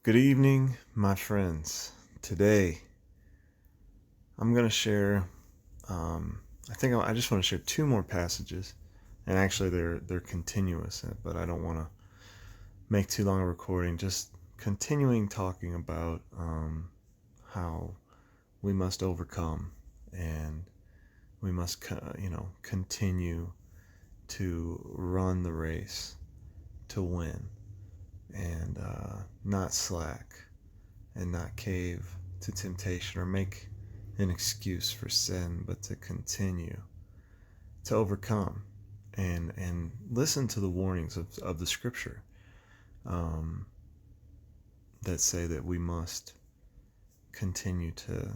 Good evening, my friends. Today, I'm going to share. I just want to share two more passages, and actually they're continuous, but I don't want to make too long a recording. Just continuing talking about how we must overcome, and we must, continue to run the race to win, and not slack, and not cave to temptation or make an excuse for sin, but to continue to overcome and listen to the warnings of the scripture that say that we must continue to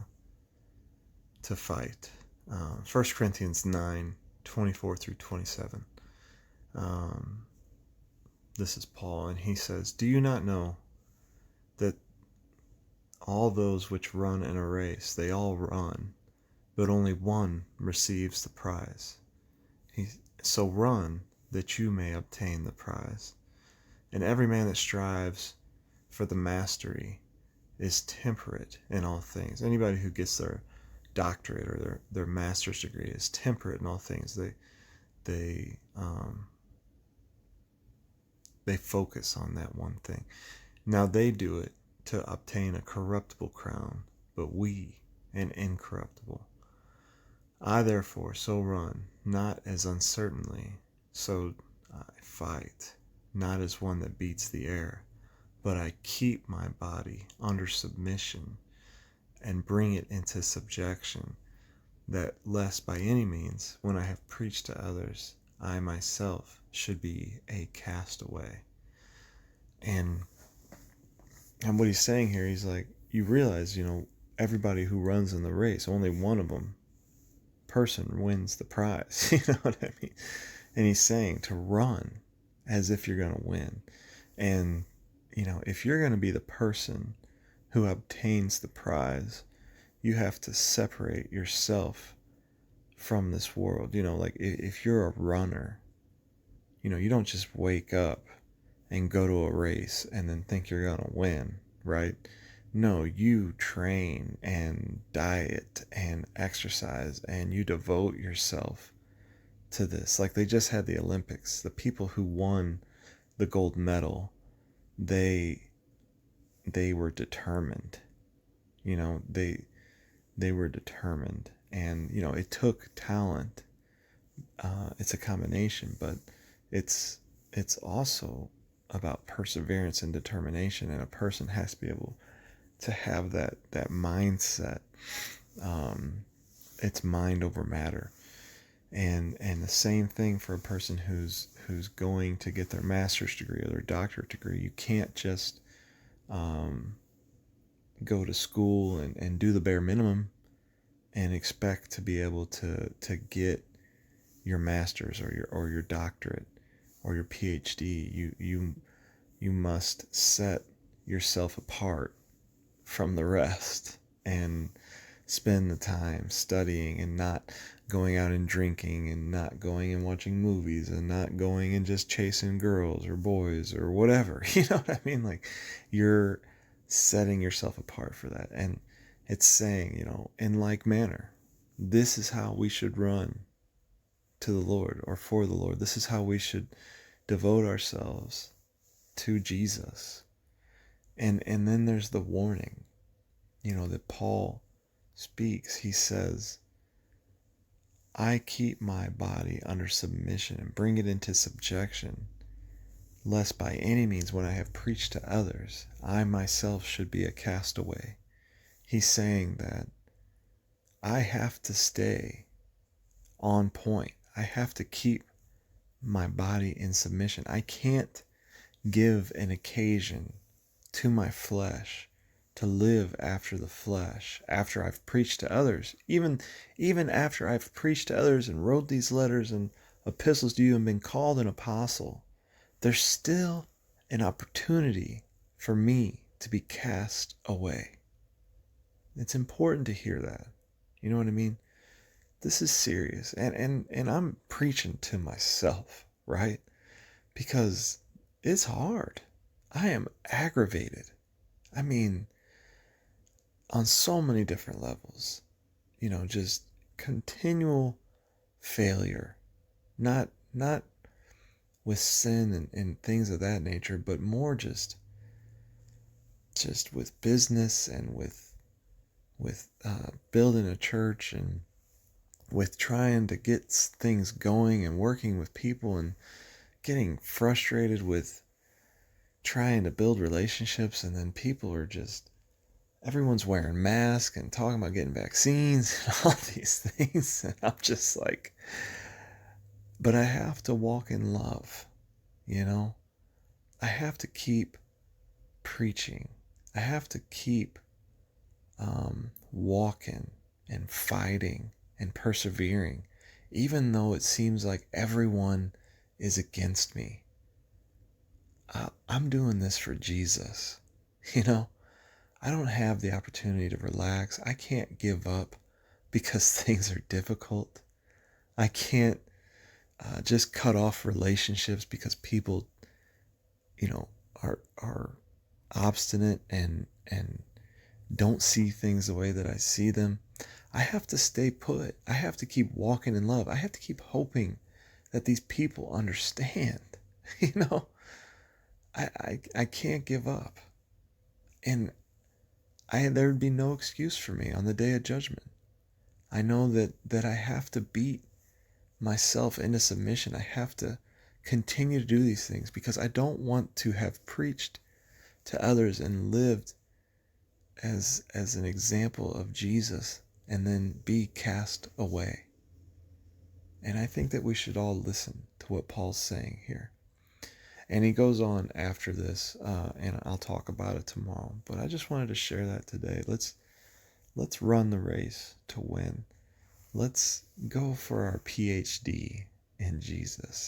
fight. 1 Corinthians 9:24 through 27. This is Paul, and he says, "Do you not know that all those which run in a race, they all run, but only one receives the prize? So run that you may obtain the prize. And every man that strives for the mastery is temperate in all things." Anybody who gets their doctorate or their master's degree is temperate in all things. They focus on that one thing. Now they do it to obtain a corruptible crown, but we an incorruptible. I therefore so run, not as uncertainly, so I fight, not as one that beats the air, but I keep my body under submission and bring it into subjection, that lest by any means, when I have preached to others, I myself should be a castaway. And what he's saying here, he's like, you realize, everybody who runs in the race, only one of them person wins the prize. You know what I mean? And he's saying to run as if you're going to win. And, if you're going to be the person who obtains the prize, you have to separate yourself from this world. Like if you're a runner, you don't just wake up and go to a race and then think you're going to win, right? No, you train and diet and exercise and you devote yourself to this. Like they just had the Olympics. The people who won the gold medal, they were determined. They were determined. And, it took talent. It's a combination, but it's also about perseverance and determination, and a person has to be able to have that mindset. It's mind over matter, and the same thing for a person who's going to get their master's degree or their doctorate degree. You can't just go to school and do the bare minimum and expect to be able to get your master's or your doctorate or your PhD. You must set yourself apart from the rest and spend the time studying and not going out and drinking and not going and watching movies and not going and just chasing girls or boys or whatever. You know what I mean? Like you're setting yourself apart for that. And it's saying, in like manner, this is how we should run to the Lord or for the Lord. This is how we should devote ourselves to Jesus. And then there's the warning, that Paul speaks. He says, I keep my body under submission and bring it into subjection, lest by any means when I have preached to others, I myself should be a castaway. He's saying that I have to stay on point. I have to keep my body in submission. I can't give an occasion to my flesh to live after the flesh after I've preached to others. Even after I've preached to others and wrote these letters and epistles to you and been called an apostle, there's still an opportunity for me to be cast away. It's important to hear that. You know what I mean? This is serious. And I'm preaching to myself, right? Because it's hard. I am aggravated. I mean, on so many different levels, just continual failure, not with sin and things of that nature, but more just with business and with building a church and with trying to get things going and working with people and getting frustrated with trying to build relationships, and then people are just everyone's wearing masks and talking about getting vaccines and all these things, and I'm just like, but I have to walk in love, you know? I have to keep preaching. I have to keep walking and fighting and persevering, even though it seems like everyone is against me. I'm doing this for Jesus. You know, I don't have the opportunity to relax. I can't give up because things are difficult. I can't just cut off relationships because people, are obstinate and don't see things the way that I see them. I have to stay put. I have to keep walking in love. I have to keep hoping that these people understand. You know, I can't give up. And there'd be no excuse for me on the day of judgment. I know that I have to beat myself into submission. I have to continue to do these things because I don't want to have preached to others and lived as an example of Jesus and then be cast away. And I think that we should all listen to what Paul's saying here. And he goes on after this, and I'll talk about it tomorrow. But I just wanted to share that today. Let's run the race to win. Let's go for our PhD in Jesus.